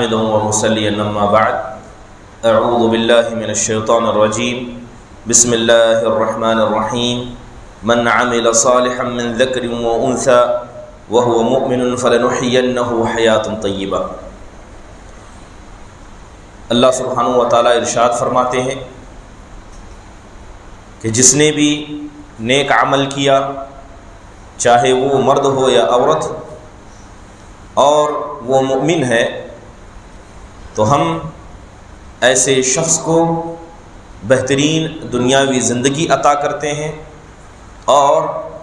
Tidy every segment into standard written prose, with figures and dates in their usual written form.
أما بعد أعوذ بالله من الشيطان الرجيم بسم الله الرحمن الرحيم من عمل صالحا من ذكر وأنثى وهو مؤمن فلنحيينه حياة طيبة۔ اللہ سبحانہ و تعالیٰ ارشاد فرماتے ہیں کہ جس نے بھی نیک عمل کیا، چاہے وہ مرد ہو یا عورت، اور وہ مومن ہے، تو ہم ایسے شخص کو بہترین دنیاوی زندگی عطا کرتے ہیں اور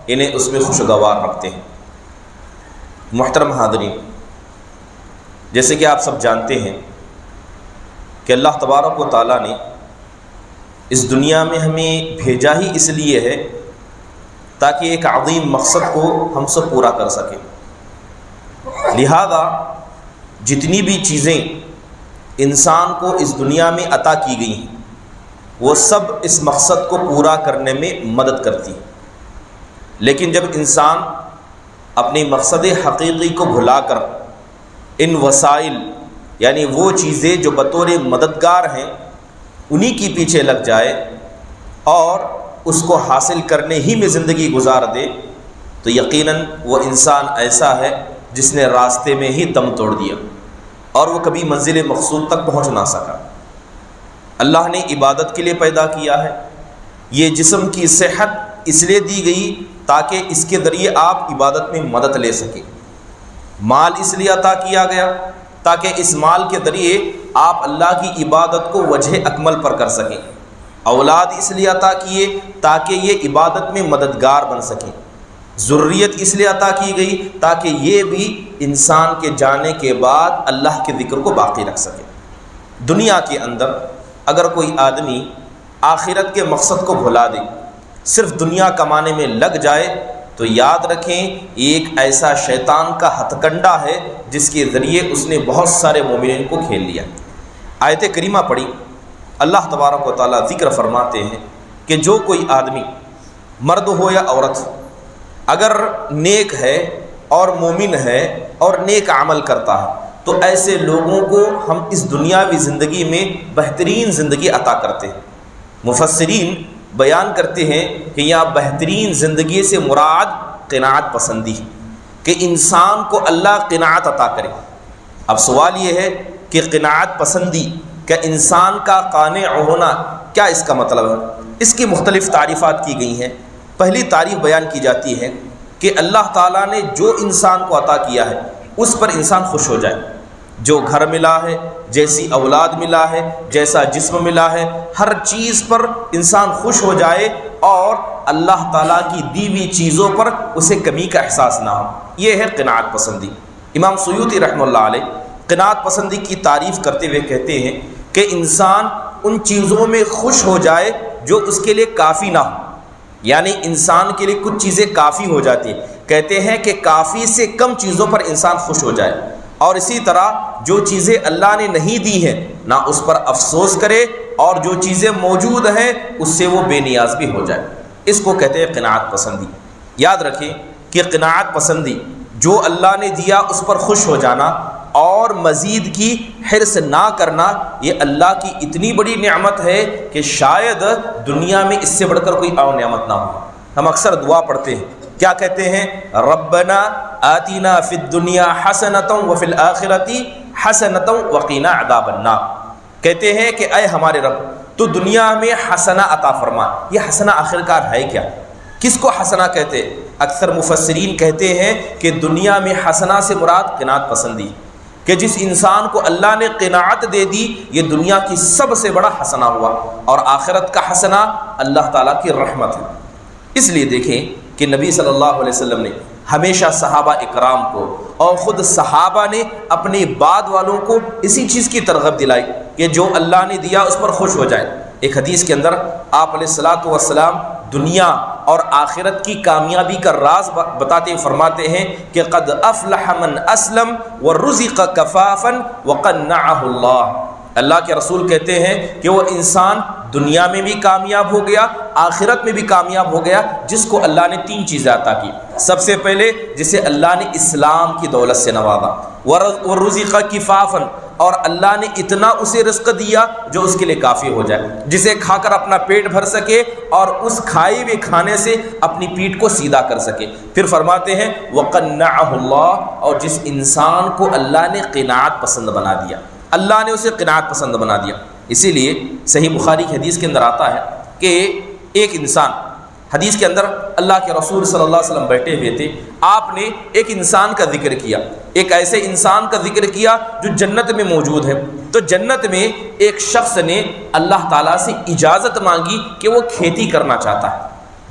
انہیں اس میں خوشگوار رکھتے ہیں۔ محترم حاضرین، جیسے کہ آپ سب جانتے ہیں کہ اللہ تبارک و تعالیٰ نے اس دنیا میں ہمیں بھیجا ہی اس لیے ہے تاکہ ایک عظیم مقصد کو ہم سب پورا کر سکیں۔ لہذا جتنی بھی چیزیں انسان کو اس دنیا میں عطا کی گئی ہیں وہ سب اس مقصد کو پورا کرنے میں مدد کرتی ہیں، لیکن جب انسان اپنے مقصد حقیقی کو بھلا کر ان وسائل یعنی وہ چیزیں جو بطور مددگار ہیں انہی کی پیچھے لگ جائے اور اس کو حاصل کرنے ہی میں زندگی گزار دے، تو یقیناً وہ انسان ایسا ہے جس نے راستے میں ہی دم توڑ دیا اور وہ کبھی منزل مقصود تک پہنچ نہ سکا۔ اللہ نے عبادت کے لیے پیدا کیا ہے، یہ جسم کی صحت اس لیے دی گئی تاکہ اس کے ذریعے آپ عبادت میں مدد لے سکیں۔ مال اس لیے عطا کیا گیا تاکہ اس مال کے ذریعے آپ اللہ کی عبادت کو وجہ اکمل پر کر سکیں۔ اولاد اس لیے عطا کیے تاکہ یہ عبادت میں مددگار بن سکیں۔ ذریت اس لیے عطا کی گئی تاکہ یہ بھی انسان کے جانے کے بعد اللہ کے ذکر کو باقی رکھ سکے۔ دنیا کے اندر اگر کوئی آدمی آخرت کے مقصد کو بھلا دے، صرف دنیا کمانے میں لگ جائے، تو یاد رکھیں ایک ایسا شیطان کا ہتھ کنڈا ہے جس کے ذریعے اس نے بہت سارے مومنین کو کھیل لیا۔ آیت کریمہ پڑھی، اللہ تبارک و تعالیٰ ذکر فرماتے ہیں کہ جو کوئی آدمی مرد ہو یا عورت اگر نیک ہے اور مومن ہے اور نیک عمل کرتا ہے تو ایسے لوگوں کو ہم اس دنیاوی زندگی میں بہترین زندگی عطا کرتے ہیں۔ مفسرین بیان کرتے ہیں کہ یہاں بہترین زندگی سے مراد قناعت پسندی، کہ انسان کو اللہ قناعت عطا کرے۔ اب سوال یہ ہے کہ قناعت پسندی کہ انسان کا قانع ہونا کیا اس کا مطلب ہے؟ اس کی مختلف تعریفات کی گئی ہیں۔ پہلی تعریف بیان کی جاتی ہے کہ اللہ تعالیٰ نے جو انسان کو عطا کیا ہے اس پر انسان خوش ہو جائے، جو گھر ملا ہے، جیسی اولاد ملا ہے، جیسا جسم ملا ہے، ہر چیز پر انسان خوش ہو جائے اور اللہ تعالیٰ کی دی ہوئی چیزوں پر اسے کمی کا احساس نہ ہو۔ یہ ہے قناعت پسندی۔ امام سیوطی رحمہ اللہ علیہ قناعت پسندی کی تعریف کرتے ہوئے کہتے ہیں کہ انسان ان چیزوں میں خوش ہو جائے جو اس کے لیے کافی نہ ہو، یعنی انسان کے لیے کچھ چیزیں کافی ہو جاتی ہیں، کہتے ہیں کہ کافی سے کم چیزوں پر انسان خوش ہو جائے، اور اسی طرح جو چیزیں اللہ نے نہیں دی ہیں نہ اس پر افسوس کرے، اور جو چیزیں موجود ہیں اس سے وہ بے نیاز بھی ہو جائے۔ اس کو کہتے ہیں قناعت پسندی۔ یاد رکھیں کہ قناعت پسندی جو اللہ نے دیا اس پر خوش ہو جانا اور مزید کی حرص نہ کرنا، یہ اللہ کی اتنی بڑی نعمت ہے کہ شاید دنیا میں اس سے بڑھ کر کوئی اور نعمت نہ ہو۔ ہم اکثر دعا پڑھتے ہیں، کیا کہتے ہیں؟ ربنا آتنا فی الدنیا حسنۃ وفی الآخرۃ حسنۃ وقنا عذاب النار۔ کہتے ہیں کہ اے ہمارے رب تو دنیا میں حسنہ عطا فرما۔ یہ حسنہ آخرکار ہے کیا؟ کس کو حسنہ کہتے ہیں؟ اکثر مفسرین کہتے ہیں کہ دنیا میں حسنہ سے مراد قناعت پسندی، کہ جس انسان کو اللہ نے قناعت دے دی یہ دنیا کی سب سے بڑا حسنہ ہوا، اور آخرت کا حسنہ اللہ تعالیٰ کی رحمت ہے۔ اس لیے دیکھیں کہ نبی صلی اللہ علیہ وسلم نے ہمیشہ صحابہ اکرام کو اور خود صحابہ نے اپنے بعد والوں کو اسی چیز کی ترغیب دلائی کہ جو اللہ نے دیا اس پر خوش ہو جائیں۔ ایک حدیث کے اندر آپ علیہ الصلاۃ والسلام دنیا اور آخرت کی کامیابی کا راز بتاتے فرماتے ہیں کہ قد افلح من اسلم ورزق کفافا وقنعه اللہ۔ اللہ کے رسول کہتے ہیں کہ وہ انسان دنیا میں بھی کامیاب ہو گیا، آخرت میں بھی کامیاب ہو گیا جس کو اللہ نے تین چیزیں عطا کی۔ سب سے پہلے جسے اللہ نے اسلام کی دولت سے نوازا، ورزق کفافا، اور اللہ نے اتنا اسے رزق دیا جو اس کے لیے کافی ہو جائے، جسے کھا کر اپنا پیٹ بھر سکے اور اس کھائے ہوئے کھانے سے اپنی پیٹھ کو سیدھا کر سکے۔ پھر فرماتے ہیں وَقَنَّعَهُ اللَّهُ، اور جس انسان کو اللہ نے قناعت پسند بنا دیا، اللہ نے اسے قناعت پسند بنا دیا۔ اسی لیے صحیح بخاری کی حدیث کے اندر آتا ہے کہ ایک انسان، حدیث کے اندر اللہ کے رسول صلی اللہ علیہ وسلم بیٹھے ہوئے تھے، آپ نے ایک انسان کا ذکر کیا، ایک ایسے انسان کا ذکر کیا جو جنت میں موجود ہے۔ تو جنت میں ایک شخص نے اللہ تعالیٰ سے اجازت مانگی کہ وہ کھیتی کرنا چاہتا ہے،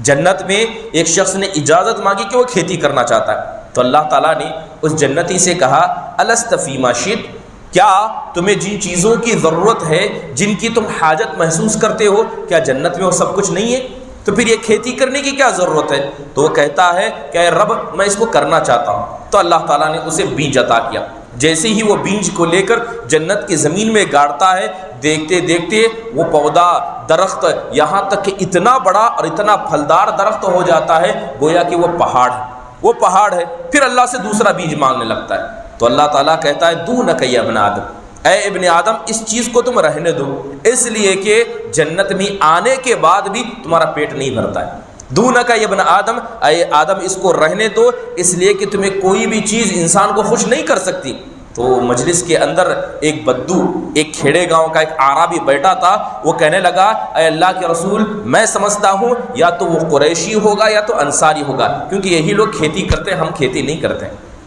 جنت میں ایک شخص نے اجازت مانگی کہ وہ کھیتی کرنا چاہتا ہے۔ تو اللہ تعالیٰ نے اس جنتی سے کہا الست فیما شئت، کیا تمہیں جن چیزوں کی ضرورت ہے، جن کی تم حاجت محسوس کرتے ہو، کیا جنت میں وہ سب کچھ نہیں ہے؟ تو پھر یہ کھیتی کرنے کی کیا ضرورت ہے؟ تو وہ کہتا ہے کہ اے رب میں اس کو کرنا چاہتا ہوں۔ تو اللہ تعالیٰ نے اسے بیج عطا کیا۔ جیسے ہی وہ بیج کو لے کر جنت کی زمین میں گاڑتا ہے، دیکھتے دیکھتے وہ پودا درخت یہاں تک کہ اتنا بڑا اور اتنا پھلدار درخت ہو جاتا ہے گویا کہ وہ پہاڑ ہے، وہ پہاڑ ہے۔ پھر اللہ سے دوسرا بیج مانگنے لگتا ہے تو اللہ تعالیٰ کہتا ہے دونک یا ابن آدم، اے ابن آدم اس چیز کو تم رہنے دو، اس لیے کہ جنت میں آنے کے بعد بھی تمہارا پیٹ نہیں بھرتا ہے۔ دونک یا ابن آدم، اے آدم اس کو رہنے دو، اس لیے کہ تمہیں کوئی بھی چیز انسان کو خوش نہیں کر سکتی۔ تو مجلس کے اندر ایک بدو، ایک کھیڑے گاؤں کا ایک اعرابی بیٹھا تھا، وہ کہنے لگا اے اللہ کے رسول میں سمجھتا ہوں یا تو وہ قریشی ہوگا یا تو انصاری ہوگا، کیونکہ یہی لوگ کھیتی کرتے ہیں، ہم کھیتی نہیں کرتے۔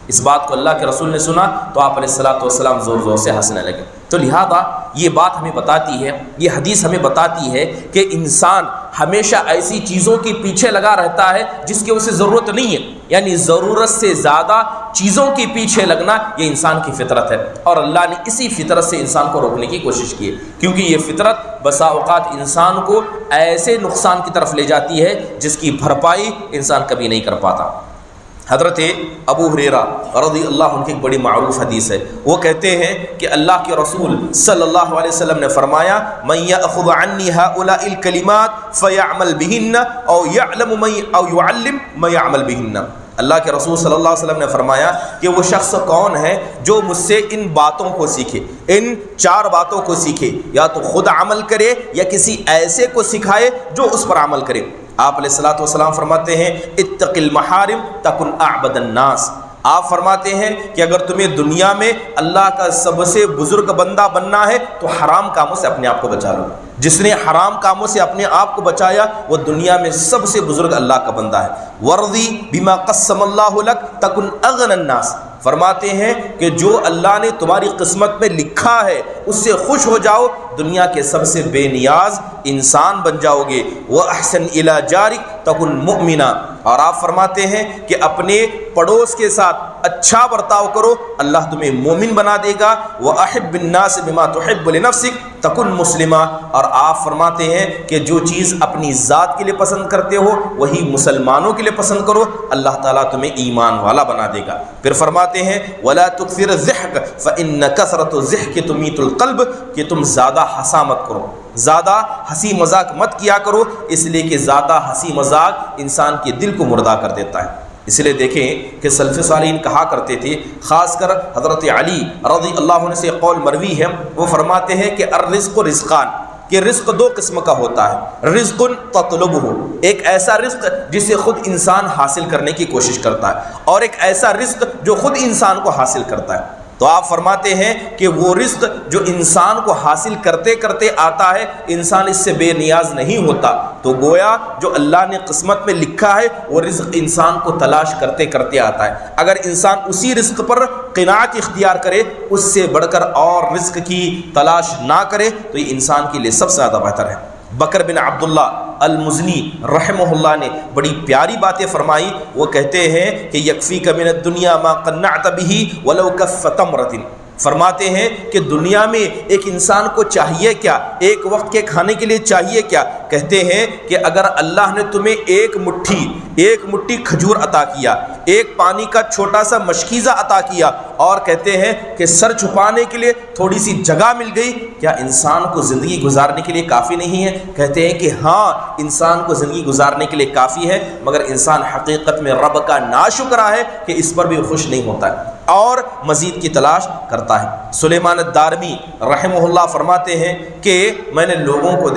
اس بات کو اللہ کے رسول نے سنا تو آپ علیہ الصلوۃ والسلام زور زور سے ہنسنے لگے۔ تو لہذا یہ بات ہمیں بتاتی ہے، یہ حدیث ہمیں بتاتی ہے کہ انسان ہمیشہ ایسی چیزوں کے پیچھے لگا رہتا ہے جس کی اسے ضرورت نہیں ہے، یعنی ضرورت سے زیادہ چیزوں کے پیچھے لگنا یہ انسان کی فطرت ہے، اور اللہ نے اسی فطرت سے انسان کو روکنے کی کوشش کی ہے، کیونکہ یہ فطرت بسا اوقات انسان کو ایسے نقصان کی طرف لے جاتی ہے جس کی بھرپائی انسان کبھی نہیں کر پاتا۔ حضرت ابو ہریرہ رضی اللہ عنہ کی ایک بڑی معروف حدیث ہے، وہ کہتے ہیں کہ اللہ کے رسول صلی اللہ علیہ وسلم نے فرمایا من یأخذ عنی ہؤلاء الکلمات فیعمل بہن او یعلم من یعمل بہن۔ اللہ کے رسول صلی اللہ علیہ وسلم نے فرمایا کہ وہ شخص کون ہے جو مجھ سے ان باتوں کو سیکھے، ان 4 باتوں کو سیکھے، یا تو خود عمل کرے یا کسی ایسے کو سکھائے جو اس پر عمل کرے۔ آپ علیہ الصلوۃ والسلام فرماتے ہیں اتق المحارم تکن اعبد الناس۔ آپ فرماتے ہیں کہ اگر تمہیں دنیا میں اللہ کا سب سے بزرگ بندہ بننا ہے تو حرام کاموں سے اپنے آپ کو بچا لو۔ جس نے حرام کاموں سے اپنے آپ کو بچایا وہ دنیا میں سب سے بزرگ اللہ کا بندہ ہے۔ ورضی بما قسم اللہ لک تکن اغنى الناس۔ فرماتے ہیں کہ جو اللہ نے تمہاری قسمت میں لکھا ہے اس سے خوش ہو جاؤ، دنیا کے سب سے بے نیاز انسان بن جاؤ گے۔ وَأَحْسِنْ إِلَىٰ جَارِكَ تَكُنْ مُؤْمِنًا۔ اور آپ فرماتے ہیں کہ اپنے پڑوس کے ساتھ اچھا برتاؤ کرو، اللہ تمہیں مومن بنا دے گا۔ وَأَحِبِّ النَّاسِ بِمَا تُحِبُّ لِنَفْسِكَ تَكُنْ مُسْلِمًا۔ اور آپ فرماتے ہیں کہ جو چیز اپنی ذات کے لیے پسند کرتے ہو وہی مسلمانوں کے لیے پسند کرو، اللہ تعالیٰ تمہیں ایمان والا بنا دے گا۔ پھر فرماتے ہیں وَلَا تُكْثِرْ الضِّحْكَ فَإِنَّ كَثْرَةَ الضِّحْكِ تُمِيتُ الْقَلْبَ، کہ تم زیادہ ہنسا مت کرو، زیادہ ہنسی مذاق مت کیا کرو، اس لیے کہ زیادہ ہنسی مذاق انسان کے دل کو مردہ کر دیتا ہے۔ اس لیے دیکھیں کہ سلف صالحین کہا کرتے تھے، خاص کر حضرت علی رضی اللہ عنہ سے قول مروی ہے، وہ فرماتے ہیں کہ الرزق رزقان، کہ رزق 2 قسم کا ہوتا ہے۔ رزق تطلبہ، ایک ایسا رزق جسے خود انسان حاصل کرنے کی کوشش کرتا ہے، اور ایک ایسا رزق جو خود انسان کو حاصل کرتا ہے۔ تو آپ فرماتے ہیں کہ وہ رزق جو انسان کو حاصل کرتے کرتے آتا ہے انسان اس سے بے نیاز نہیں ہوتا، تو گویا جو اللہ نے قسمت میں لکھا ہے وہ رزق انسان کو تلاش کرتے کرتے آتا ہے۔ اگر انسان اسی رزق پر قناعت اختیار کرے، اس سے بڑھ کر اور رزق کی تلاش نہ کرے، تو یہ انسان کے لیے سب سے زیادہ بہتر ہے۔ بکر بن عبداللہ المزنی رحمہ اللہ نے بڑی پیاری باتیں فرمائی، وہ کہتے ہیں کہ یکفیک من الدنیا ما قنعت به ولو کف تمرۃ۔ فرماتے ہیں کہ دنیا میں ایک انسان کو چاہیے کیا، ایک وقت کے کھانے کے لیے چاہیے کیا؟ کہتے ہیں کہ اگر اللہ نے تمہیں ایک مٹھی کھجور عطا کیا، ایک پانی کا چھوٹا سا مشکیزہ عطا کیا، اور کہتے ہیں کہ سر چھپانے کے لیے تھوڑی سی جگہ مل گئی، کیا انسان کو زندگی گزارنے کے لیے کافی نہیں ہے؟ کہتے ہیں کہ ہاں انسان کو زندگی گزارنے کے لیے کافی ہے، مگر انسان حقیقت میں رب کا ناشکرا ہے کہ اس پر بھی خوش نہیں ہوتا ہے۔ اور مزید کی تلاش کرتا ہے۔ سلیمان الدارمی رحمہ اللہ فرماتے ہیں کہ میں نے لوگوں کو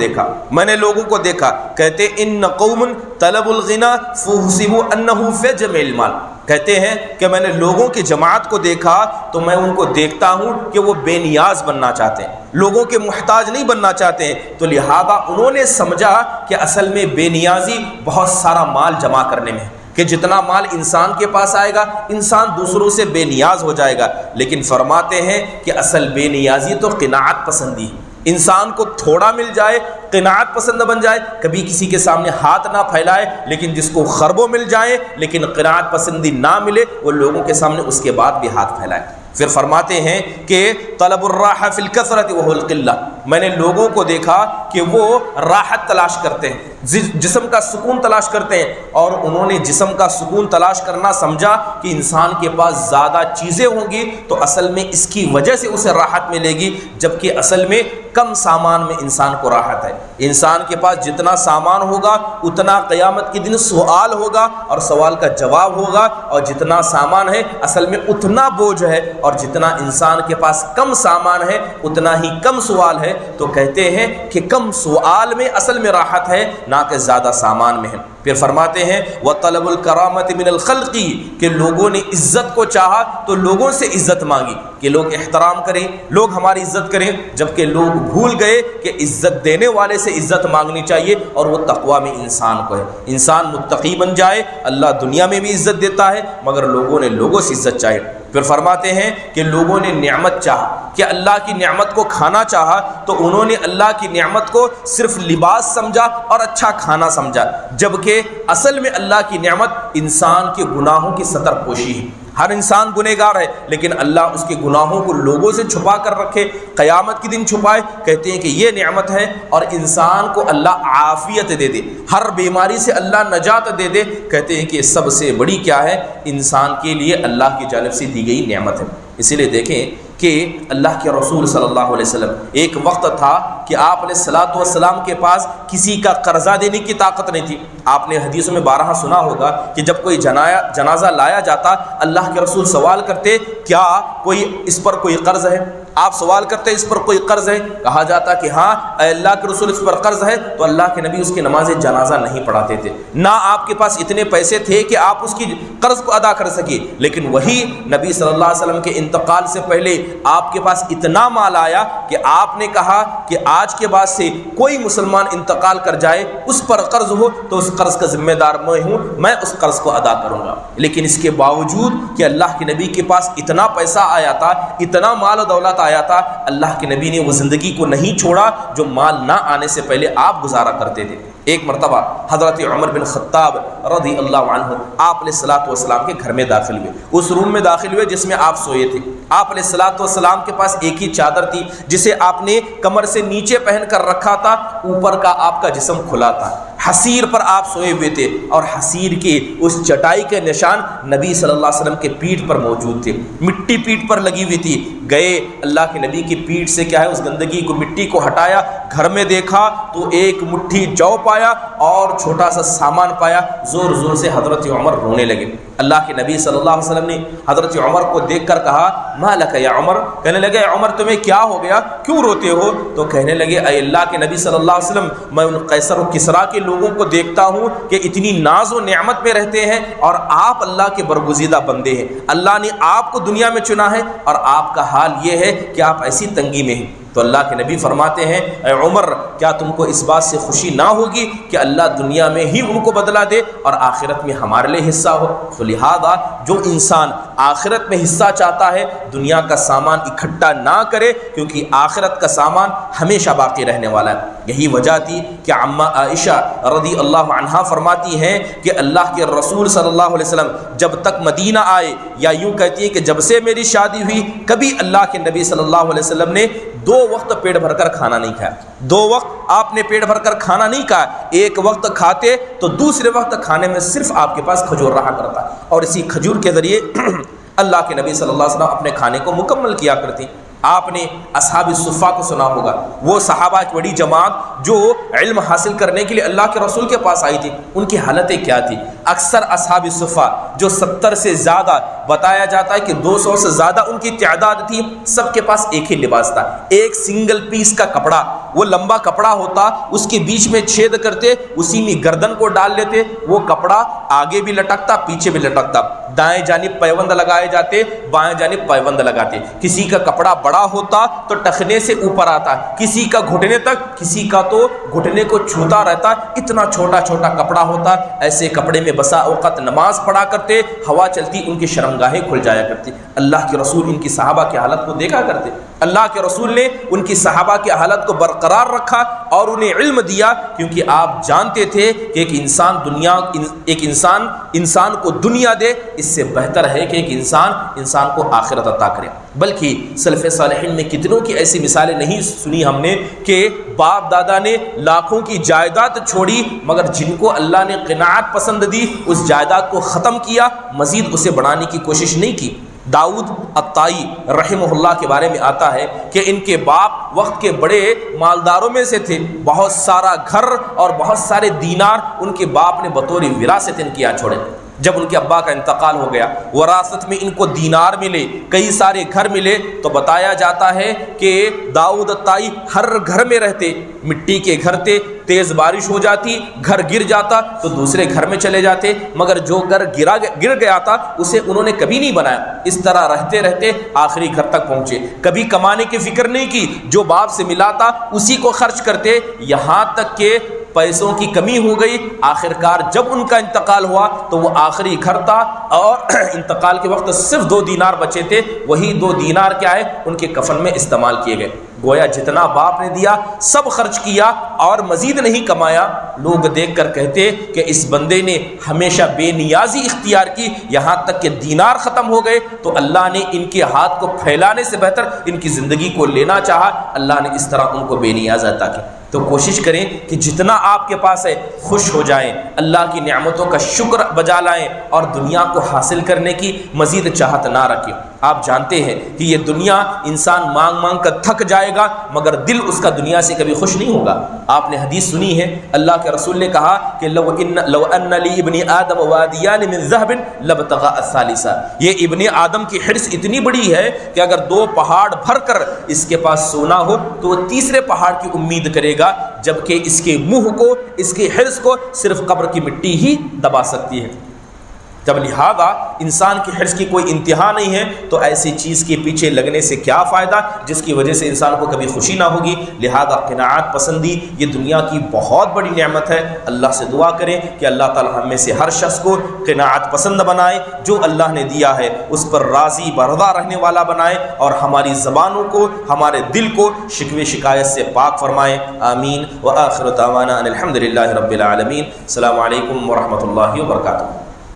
دیکھا کہتے ان قوم طلب الغنا فحسبوا انه فی جمع المال، کہتے ہیں کہ میں نے لوگوں کی جماعت کو دیکھا تو میں ان کو دیکھتا ہوں کہ وہ بے نیاز بننا چاہتے ہیں، لوگوں کے محتاج نہیں بننا چاہتے ہیں، تو لہذا انہوں نے سمجھا کہ اصل میں بے نیازی بہت سارا مال جمع کرنے میں ہے، کہ جتنا مال انسان کے پاس آئے گا انسان دوسروں سے بے نیاز ہو جائے گا۔ لیکن فرماتے ہیں کہ اصل بے نیازی تو قناعت پسندی ہے، انسان کو تھوڑا مل جائے قناعت پسند بن جائے، کبھی کسی کے سامنے ہاتھ نہ پھیلائے، لیکن جس کو خربوں مل جائیں لیکن قناعت پسندی نہ ملے وہ لوگوں کے سامنے اس کے بعد بھی ہاتھ پھیلائے۔ پھر فرماتے ہیں کہ طلب الراحہ فی الکثرۃ وہو القلہ، میں نے لوگوں کو دیکھا کہ وہ راحت تلاش کرتے ہیں، جسم کا سکون تلاش کرتے ہیں، اور انہوں نے جسم کا سکون تلاش کرنا سمجھا کہ انسان کے پاس زیادہ چیزیں ہوں گی تو اصل میں اس کی وجہ سے اسے راحت ملے گی، جبکہ اصل میں کم سامان میں انسان کو راحت ہے۔ انسان کے پاس جتنا سامان ہوگا اتنا قیامت کے دن سوال ہوگا اور سوال کا جواب ہوگا، اور جتنا سامان ہے اصل میں اتنا بوجھ ہے، اور جتنا انسان کے پاس کم سامان ہے اتنا ہی کم سوال ہے۔ تو کہتے ہیں کہ کم سوال میں اصل میں راحت ہے نہ کہ زیادہ سامان میں ہے۔ پھر فرماتے ہیں وَطَلَبُ الْكَرَامَةِ مِنَ الْخَلْقِ، کہ لوگوں نے عزت کو چاہا تو لوگوں سے عزت مانگی کہ لوگ احترام کریں، لوگ ہماری عزت کریں، جبکہ لوگ بھول گئے کہ عزت دینے والے سے عزت مانگنی چاہیے، اور وہ تقویٰ میں انسان کو ہے۔ انسان متقی بن جائے اللہ دنیا میں بھی عزت دیتا ہے، مگر لوگوں نے لوگوں سے عزت چاہے۔ پھر فرماتے ہیں کہ لوگوں نے نعمت چاہا، کہ اللہ کی نعمت کو کھانا چاہا تو انہوں نے اللہ کی نعمت کو صرف لباس سمجھا اور اچھا کھانا سمجھا، جبکہ اصل میں اللہ کی نعمت انسان کے گناہوں کی ستر پوشی ہے۔ ہر انسان گنہگار ہے، لیکن اللہ اس کے گناہوں کو لوگوں سے چھپا کر رکھے، قیامت کے دن چھپائے۔ کہتے ہیں کہ یہ نعمت ہے، اور انسان کو اللہ عافیت دے دے، ہر بیماری سے اللہ نجات دے دے۔ کہتے ہیں کہ سب سے بڑی کیا ہے؟ انسان کے لیے اللہ کی جانب سے دی گئی نعمت ہے۔ اسی لیے دیکھیں کہ اللہ کے رسول صلی اللہ علیہ وسلم ایک وقت تھا کہ آپ علیہ الصلوۃ والسلام کے پاس کسی کا قرضہ دینے کی طاقت نہیں تھی۔ آپ نے حدیثوں میں بارہا سنا ہوگا کہ جب کوئی جنازہ لایا جاتا اللہ کے رسول سوال کرتے کیا اس پر کوئی قرض ہے؟ آپ سوال کرتے اس پر کوئی قرض ہے؟ کہا جاتا کہ ہاں اے اللہ کے رسول اس پر قرض ہے، تو اللہ کے نبی اس کی نماز جنازہ نہیں پڑھاتے تھے، نہ آپ کے پاس اتنے پیسے تھے کہ آپ اس کی قرض کو ادا کر سکے۔ لیکن وہی نبی صلی اللہ علیہ وسلم کے انتقال سے پہلے آپ کے پاس اتنا مال آیا کہ آپ نے کہا کہ آج کے بعد سے کوئی مسلمان انتقال کر جائے اس پر قرض ہو تو اس قرض کا ذمہ دار میں ہوں، میں اس قرض کو ادا کروں گا۔ لیکن اس کے باوجود کہ اللہ کے نبی کے پاس اتنا پیسہ آیا تھا، اتنا مال و دولت آیا تھا، اللہ کے نبی نے وہ زندگی کو نہیں چھوڑا جو مال نہ آنے سے پہلے آپ گزارا کرتے تھے۔ ایک مرتبہ حضرت عمر بن خطاب رضی اللہ عنہ آپ علیہ الصلوۃ والسلام کے گھر میں داخل ہوئے، اس روم میں داخل ہوئے جس میں آپ سوئے تھے۔ آپ علیہ الصلوۃ والسلام کے پاس ایک ہی چادر تھی جسے آپ نے کمر سے نیچے پہن کر رکھا تھا، اوپر کا آپ کا جسم کھلا تھا۔ حسیر پر آپ سوئے ہوئے تھے، اور حسیر کے اس چٹائی کے نشان نبی صلی اللہ علیہ وسلم کے پیٹھ پر موجود تھے، مٹی پیٹھ پر لگی ہوئی تھی۔ گئے اللہ کے نبی کی پیٹھ سے کیا ہے اس گندگی کو مٹی کو ہٹایا، گھر میں دیکھا تو ایک مٹھی جو پایا اور چھوٹا سا سامان پایا، زور زور سے حضرت عمر رونے لگے۔ اللہ کے نبی صلی اللہ علیہ وسلم نے حضرت عمر کو دیکھ کر کہا ما لک یا عمر، کہنے لگے عمر تمہیں کیا ہو گیا، کیوں روتے ہو؟ تو کہنے لگے اے اللہ کے نبی صلی اللہ علیہ وسلم، میں ان قیصر و کسریٰ کے لوگوں کو دیکھتا ہوں کہ اتنی ناز و نعمت میں رہتے ہیں، اور آپ اللہ کے برگزیدہ بندے ہیں، اللہ نے آپ کو دنیا میں چنا ہے، اور آپ کا حال یہ ہے کہ آپ ایسی تنگی میں ہیں۔ تو اللہ کے نبی فرماتے ہیں اے عمر کیا تم کو اس بات سے خوشی نہ ہوگی کہ اللہ دنیا میں ہی ان کو بدلہ دے اور آخرت میں ہمارے لیے حصہ ہو؟ تو لہذا جو انسان آخرت میں حصہ چاہتا ہے دنیا کا سامان اکٹھا نہ کرے، کیونکہ آخرت کا سامان ہمیشہ باقی رہنے والا ہے۔ یہی وجہ تھی کہ عمہ عائشہ رضی اللہ عنہا فرماتی ہیں کہ اللہ کے رسول صلی اللہ علیہ وسلم جب تک مدینہ آئے، یا یوں کہتی ہیں کہ جب سے میری شادی ہوئی، کبھی اللہ کے نبی صلی اللہ علیہ وسلم نے 2 وقت پیٹ بھر کر کھانا نہیں کھایا۔ 2 وقت آپ نے پیٹ بھر کر کھانا نہیں کھایا، ایک وقت کھاتے تو دوسرے وقت کھانے میں صرف آپ کے پاس کھجور رہا کرتا، اور اسی کھجور کے ذریعے اللہ کے نبی صلی اللہ علیہ وسلم اپنے کھانے کو مکمل کیا کرتی۔ آپ نے اصحاب الصفہ کو سنا ہوگا، وہ صحابہ کی بڑی جماعت جو علم حاصل کرنے کے لیے اللہ کے رسول کے پاس آئی تھی، ان کی حالتیں کیا تھی؟ اکثر اصحاب الصفہ جو 70 سے زیادہ، بتایا جاتا ہے کہ 200 سے زیادہ ان کی تعداد تھی، سب کے پاس ایک ہی لباس تھا، ایک سنگل پیس کا کپڑا، وہ لمبا کپڑا ہوتا، اس کے بیچ میں چھید کرتے، اسی میں گردن کو ڈال لیتے، وہ کپڑا آگے بھی لٹکتا پیچھے بھی لٹکتا، دائیں جانب پیوند لگائے جاتے، بائیں جانب پیوند لگاتے، کسی کا کپڑا بڑا ہوتا تو ٹخنے سے اوپر آتا، کسی کا گھٹنے تک، کسی کا تو گھٹنے کو چھوتا رہتا، اتنا چھوٹا چھوٹا کپڑا ہوتا۔ ایسے کپڑے میں بسا اوقات نماز پڑھا کرتے، ہوا چلتی ان کی شرمگاہیں کھل جایا کرتی۔ اللہ کے رسول ان کی صحابہ کی حالت کو دیکھا کرتے، اللہ کے رسول نے ان کی صحابہ کی حالت کو برقرار رکھا اور انہیں علم دیا، کیونکہ آپ جانتے تھے کہ ایک انسان کو دنیا دے، اس سے بہتر ہے کہ ایک انسان کو آخرت عطا کرے۔ بلکہ سلف صالحین میں کتنوں کی ایسی مثالیں نہیں سنی ہم نے کہ باپ دادا نے لاکھوں کی جائیداد چھوڑی، مگر جن کو اللہ نے قناعت پسند دی، اس جائیداد کو ختم کیا، مزید اسے بڑھانے کی کوشش نہیں کی۔ داؤد الطائی رحمہ اللہ کے بارے میں آتا ہے کہ ان کے باپ وقت کے بڑے مالداروں میں سے تھے، بہت سارا گھر اور بہت سارے دینار ان کے باپ نے بطور وراثت ان کے یہاں چھوڑے۔ جب ان کے ابا کا انتقال ہو گیا، وراثت میں ان کو دینار ملے، کئی سارے گھر ملے، تو بتایا جاتا ہے کہ داؤد الطائی ہر گھر میں رہتے، مٹی کے گھر تھے، تیز بارش ہو جاتی، گھر گر جاتا تو دوسرے گھر میں چلے جاتے، مگر جو گھر گر گیا تھا اسے انہوں نے کبھی نہیں بنایا۔ اس طرح رہتے رہتے آخری گھر تک پہنچے، کبھی کمانے کی فکر نہیں کی، جو باپ سے ملا تھا اسی کو خرچ کرتے، یہاں تک کہ پیسوں کی کمی ہو گئی۔ آخرکار جب ان کا انتقال ہوا تو وہ آخری گھر تھا اور انتقال کے وقت صرف 2 دینار بچے تھے، وہی 2 دینار کیا ہے، ان کے کفن میں استعمال کیے گئے۔ گویا جتنا باپ نے دیا سب خرچ کیا اور مزید نہیں کمایا۔ لوگ دیکھ کر کہتے کہ اس بندے نے ہمیشہ بے نیازی اختیار کی، یہاں تک کہ دینار ختم ہو گئے تو اللہ نے ان کے ہاتھ کو پھیلانے سے بہتر ان کی زندگی کو لینا چاہا، اللہ نے اس طرح ان کو بے نیاز عطا کی۔ تو کوشش کریں کہ جتنا آپ کے پاس ہے خوش ہو جائیں، اللہ کی نعمتوں کا شکر بجا لائیں اور دنیا کو حاصل کرنے کی مزید چاہت نہ رکھیں۔ آپ جانتے ہیں کہ یہ دنیا انسان مانگ مانگ کر تھک جائے گا، مگر دل اس کا دنیا سے کبھی خوش نہیں ہوگا۔ آپ نے حدیث سنی ہے، اللہ کے رسول نے کہا کہ لو ان لی ابن آدم وادیان من ذهب لابتغى الثالث۔ یہ ابن آدم کی حرص اتنی بڑی ہے کہ اگر 2 پہاڑ بھر کر اس کے پاس سونا ہو تو وہ تیسرے پہاڑ کی امید کرے گا، جبکہ اس کے منہ کو، اس کی حرص کو صرف قبر کی مٹی ہی دبا سکتی ہے۔ جب لہذا انسان کی حرص کی کوئی انتہا نہیں ہے تو ایسی چیز کے پیچھے لگنے سے کیا فائدہ جس کی وجہ سے انسان کو کبھی خوشی نہ ہوگی۔ لہذا قناعت پسندی یہ دنیا کی بہت بڑی نعمت ہے۔ اللہ سے دعا کریں کہ اللہ تعالی ہم میں سے ہر شخص کو قناعت پسند بنائے، جو اللہ نے دیا ہے اس پر راضی برضا رہنے والا بنائے، اور ہماری زبانوں کو، ہمارے دل کو شکوے شکایت سے پاک فرمائے۔ آمین۔ وآخر دعوانا ان الحمد للہ رب العالمین۔ السلام علیکم ورحمۃ اللہ وبرکاتہ۔